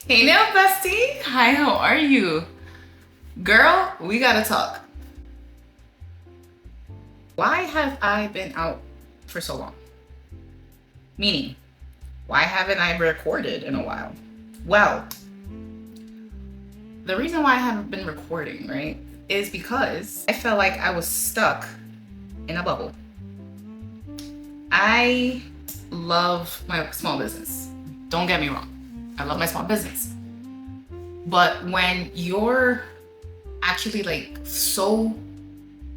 Hey Nail Bestie! Hi, how are you? Girl, we gotta talk. Why have I been out for so long? Meaning, why haven't I recorded in a while? Well, the reason why I haven't been recording, right, is because I felt like I was stuck in a bubble. I love my small business. Don't get me wrong. I love my small business. But when you're actually like so,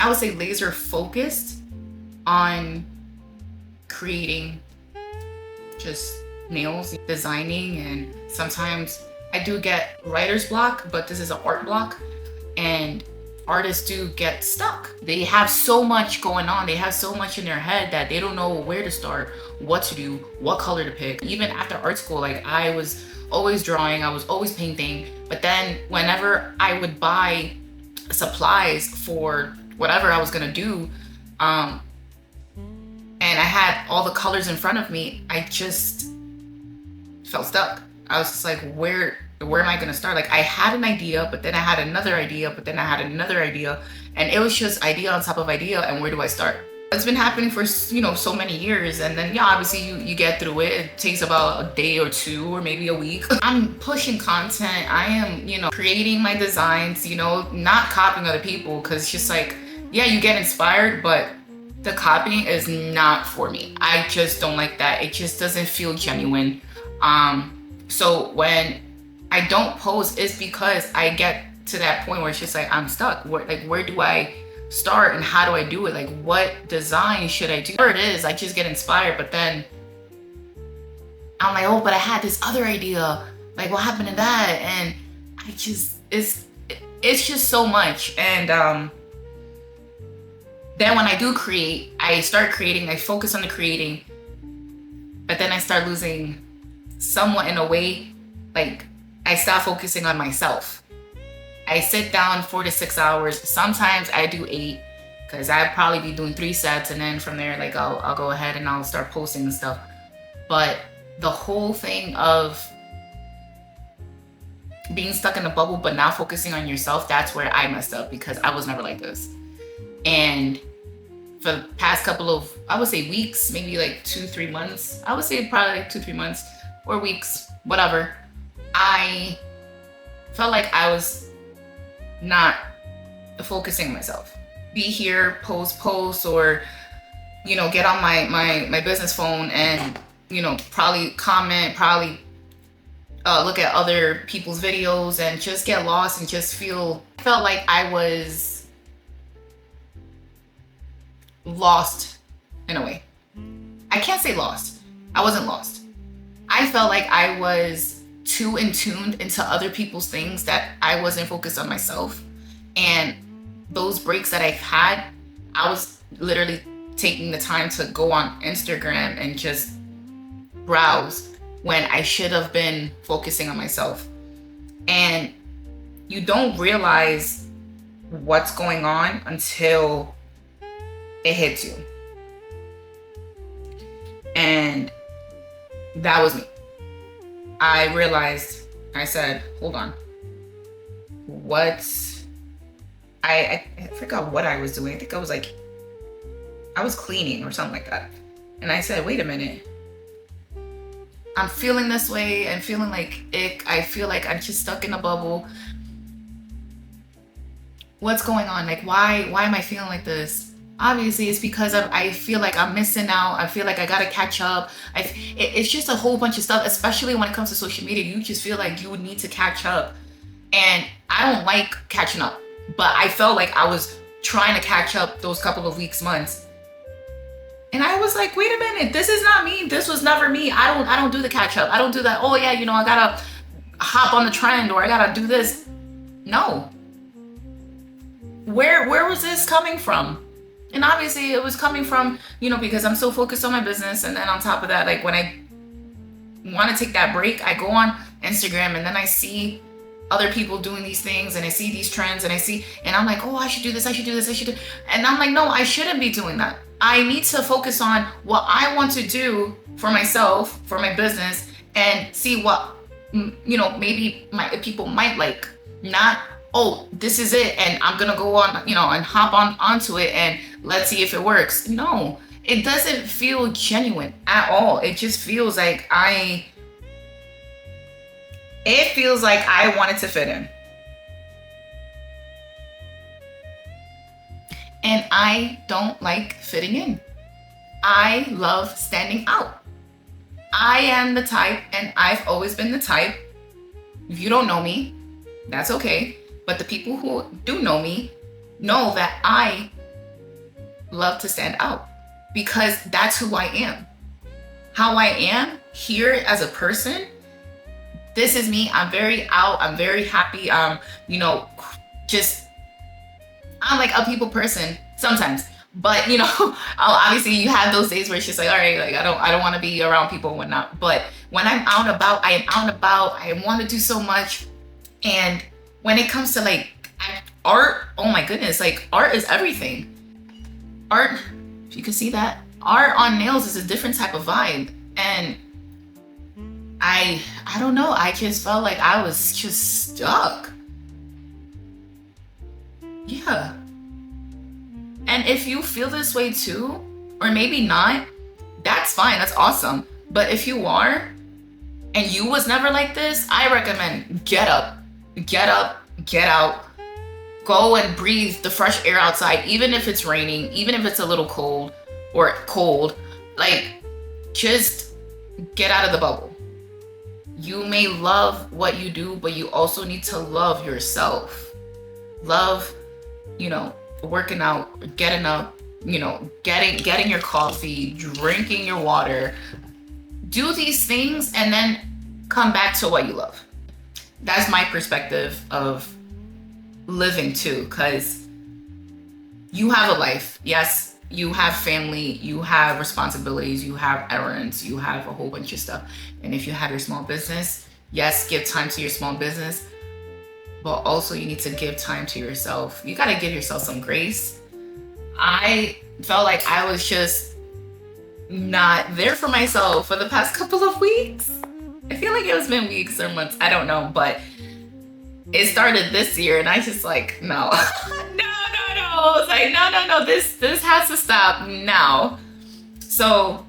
I would say, laser focused on creating just nails, designing, and sometimes I do get writer's block, but this is an art block, and artists do get stuck. They have so much going on, they have so much in their head that they don't know where to start, what to do, what color to pick. Even after art school, like I was always drawing, I was always painting, but then whenever I would buy supplies for whatever I was gonna do, and I had all the colors in front of me, I just felt stuck. I was just like, where am I gonna start? Like I had an idea, but then I had another idea, but then I had another idea, and it was just idea on top of idea. And where do I start? It's been happening for so many years, and then yeah, obviously you get through it. It takes about a day or two, or maybe a week. I'm pushing content. I am creating my designs. Not copying other people, because it's just like, yeah, you get inspired, but the copying is not for me. I just don't like that. It just doesn't feel genuine. So when I don't post, it's because I get to that point where it's just like I'm stuck. Where do I start and how do I do it? Like what design should I do? There it is. I just get inspired, but then I'm like, oh, but I had this other idea. Like what happened to that? And it's just so much. And then when I do create, I start creating, I focus on the creating, but then I start losing somewhat in a way, like I stop focusing on myself. I sit down 4 to 6 hours. Sometimes I do 8, because I'd probably be doing 3 sets, and then from there, like I'll go ahead and I'll start posting and stuff. But the whole thing of being stuck in a bubble but not focusing on yourself, that's where I messed up, because I was never like this. And for the past couple of, I would say weeks, maybe like 2-3 months, I would say probably like 2-3 months or weeks, whatever, I felt like I was not focusing on myself. Be here, post, or get on my business phone and probably comment, probably look at other people's videos and just get lost and just felt like I was lost in a way. I can't say lost. I wasn't lost. I felt like I was too in tuned into other people's things that I wasn't focused on myself. And those breaks that I've had, I was literally taking the time to go on Instagram and just browse when I should have been focusing on myself. And you don't realize what's going on until it hits you. And that was me. I realized, I said, hold on. I forgot what I was doing. I think I was cleaning or something like that. And I said, wait a minute. I'm feeling this way and feeling like ick. I feel like I'm just stuck in a bubble. What's going on? Like, why am I feeling like this? Obviously, it's because I feel like I'm missing out. I feel like I gotta catch up. It's just a whole bunch of stuff, especially when it comes to social media. You just feel like you would need to catch up. And I don't like catching up. But I felt like I was trying to catch up those couple of weeks, months. And I was like, wait a minute, this is not me. This was never me. I don't do the catch up. I don't do that. Oh yeah, I gotta hop on the trend, or I gotta do this. No. Where was this coming from? And obviously it was coming from, because I'm so focused on my business. And then on top of that, like when I want to take that break, I go on Instagram and then I see other people doing these things and I see these trends and I'm like, oh, I should do this. And I'm like, no, I shouldn't be doing that. I need to focus on what I want to do for myself, for my business, and see what maybe people might like. Not, oh, this is it and I'm gonna go on, and hop onto it and let's see if it works. No, it doesn't feel genuine at all. It just feels like I wanted to fit in. And I don't like fitting in. I love standing out. I am the type, and I've always been the type. If you don't know me, that's okay. But the people who do know me know that I love to stand out because that's who I am. How I am here as a person, this is me. I'm very out. I'm very happy. Just, I'm like a people person sometimes. But obviously you have those days where it's just like, all right, like I don't want to be around people and whatnot. But when I'm out and about, I am out and about. I want to do so much. And when it comes to like art, oh my goodness, like art is everything. Art, if you can see that, art on nails is a different type of vibe. And I don't know, I just felt like I was just stuck. Yeah. And if you feel this way too, or maybe not, that's fine, that's awesome. But if you are, and you was never like this, I recommend get up, get out, go and breathe the fresh air outside, even if it's raining, even if it's a little cold, like just get out of the bubble. You may love what you do, but you also need to love yourself. Love, working out, getting up, getting your coffee, drinking your water. Do these things and then come back to what you love. That's my perspective of living too, because you have a life. Yes, you have family, you have responsibilities, you have errands, you have a whole bunch of stuff. And if you have your small business, yes, give time to your small business, but also you need to give time to yourself. You got to give yourself some grace. I felt like I was just not there for myself for the past couple of weeks. I feel like it's been weeks or months, I don't know, but it started this year and I just like, no. no. I was like, no, this has to stop now. So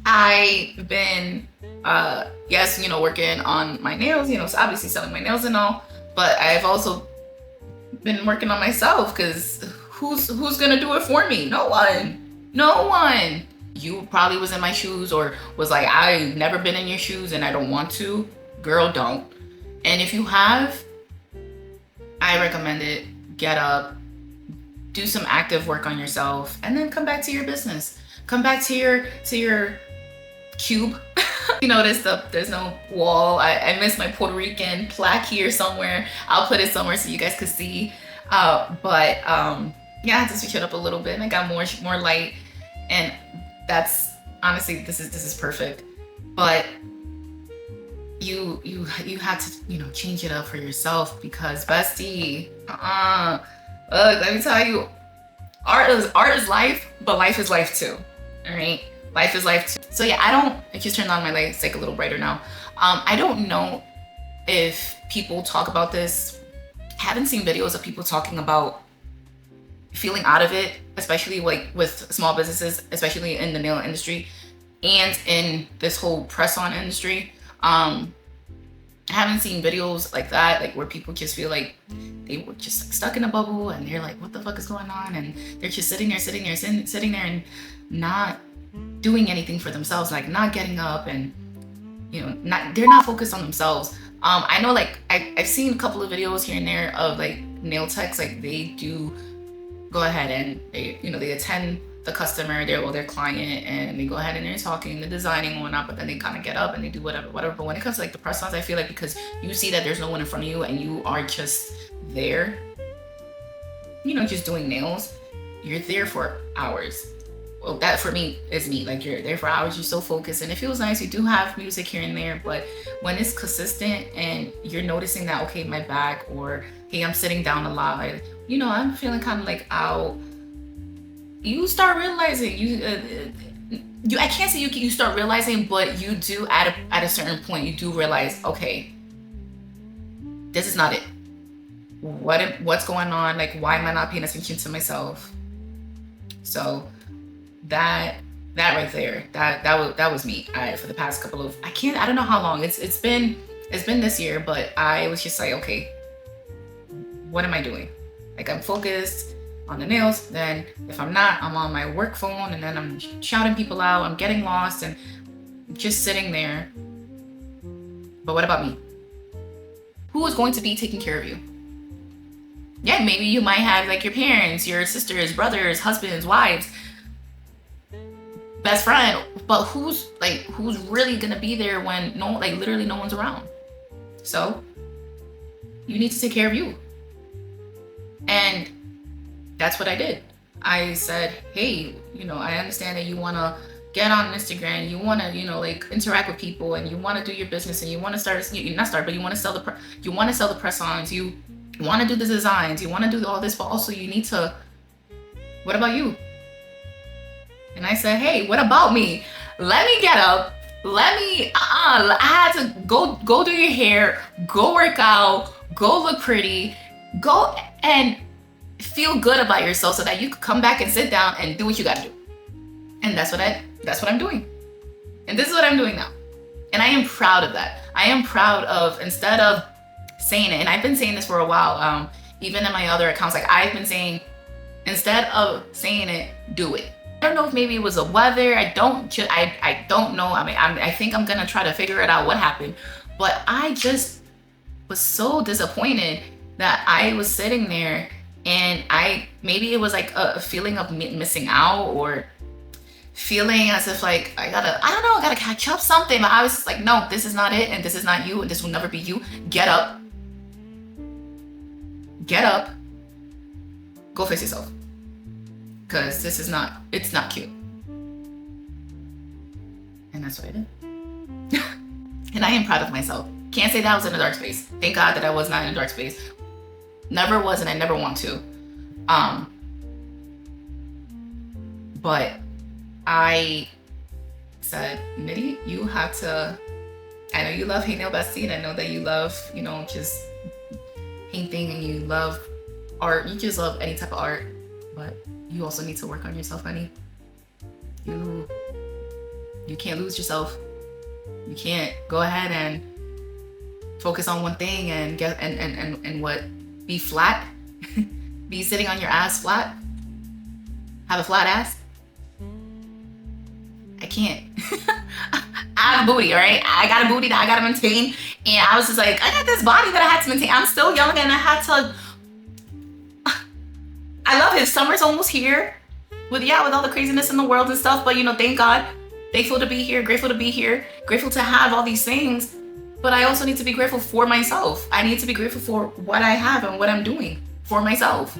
I've been, working on my nails, so obviously selling my nails and all, but I've also been working on myself because who's gonna do it for me? No one. You probably was in my shoes or was like, I've never been in your shoes and I don't want to. Girl, don't. And if you have, I recommend it. Get up, do some active work on yourself, and then come back to your business. Come back to your cube. You notice there's no wall. I missed my Puerto Rican plaque here somewhere. I'll put it somewhere so you guys can see. I had to switch it up a little bit and I got more light. And that's honestly, this is perfect. But you had to change it up for yourself because bestie, look, let me tell you, art is life, but life is life too. All right, life is life too. So yeah, I just turned on my light. It's like a little brighter now. I don't know if people talk about this. I haven't seen videos of people talking about feeling out of it, especially like with small businesses, especially in the nail industry and in this whole press-on industry. I haven't seen videos like that, like where people just feel like they were just like stuck in a bubble and they're like, what the fuck is going on? And they're just sitting there and not doing anything for themselves, like not getting up and they're not focused on themselves. I know, like I've seen a couple of videos here and there of like nail techs, like they do go ahead and they attend the customer, their client, and they go ahead and they're talking, they're designing and whatnot, but then they kind of get up and they do whatever. But when it comes to like the press-ons, I feel like because you see that there's no one in front of you and you are just there, just doing nails, you're there for hours. Well, that for me is me. Like you're there for hours, you're so focused, and it feels nice. You do have music here and there, but when it's consistent and you're noticing that, okay, my back, or hey, I'm sitting down a lot, I'm feeling kind of like out. You start realizing I can't say you start realizing, but you do at a certain point, you do realize, okay, This is not it. What's going on? Like, why am I not paying attention to myself? So that right there, that was me. For the past couple of, I don't know how long it's been this year, but I was just like, okay, what am I doing? Like, I'm focused on the nails, then if I'm not, I'm on my work phone, and then I'm shouting people out, I'm getting lost and just sitting there. But what about me? Who is going to be taking care of you? Yeah, maybe you might have like your parents, your sisters, brothers, husbands, wives, best friend, but who's really gonna be there when literally no one's around? So you need to take care of you. And that's what I did. I said, hey, I understand that you want to get on Instagram, you want to, interact with people, and you want to do your business, and you want to you want to sell the press-ons, you want to do the designs, you want to do all this, but also you need to, what about you? And I said, hey, what about me? Let me get up. I had to go do your hair, go work out, go look pretty, go and feel good about yourself so that you could come back and sit down and do what you got to do. And that's what I'm doing. And this is what I'm doing now. And I am proud of that. I am proud of, instead of saying it, and I've been saying this for a while, even in my other accounts, like I've been saying, instead of saying it, do it. I don't know if maybe it was the weather. I don't know. I mean, I think I'm gonna try to figure it out what happened. But I just was so disappointed that I was sitting there, and maybe it was like a feeling of missing out, or feeling as if like I gotta catch up something. But I was just like, no, this is not it, and this is not you, and this will never be you. Get up. Go fix yourself. Because it's not cute. And that's what I did. And I am proud of myself. Can't say that I was in a dark space. Thank God that I was not in a dark space. Never was, and I never want to. But I said, Nitty, you have to, I know you love Hey Nail Bestie, and I know that you love, just painting, and you love art. You just love any type of art. But you also need to work on yourself, honey. You can't lose yourself. You can't go ahead and focus on one thing and be flat, be sitting on your ass flat, have a flat ass. I can't. I have a booty, all right? I got a booty that I gotta maintain, and I was just like, I got this body that I had to maintain. I'm still young, and I had to. I love it. Summer's almost here, with all the craziness in the world and stuff. But thank God, thankful to be here, grateful to be here, grateful to have all these things. But I also need to be grateful for myself. I need to be grateful for what I have and what I'm doing for myself.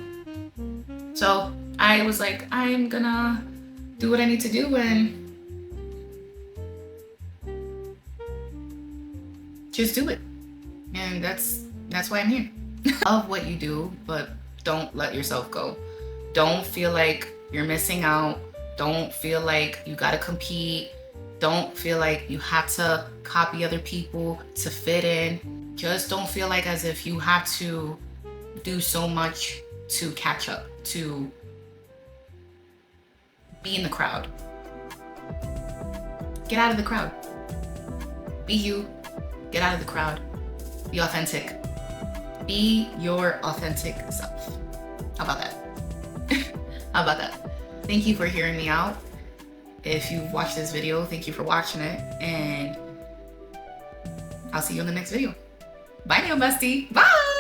So I was like, I'm gonna do what I need to do and just do it. And that's why I'm here. Love what you do, but don't let yourself go. Don't feel like you're missing out. Don't feel like you gotta compete. Don't feel like you have to copy other people to fit in. Just don't feel like as if you have to do so much to catch up, to be in the crowd. Get out of the crowd. Be you. Get out of the crowd. Be authentic. Be your authentic self. How about that? How about that? Thank you for hearing me out. If you've watched this video, thank you for watching it, and I'll see you in the next video. Bye, Nail Bestie. Bye!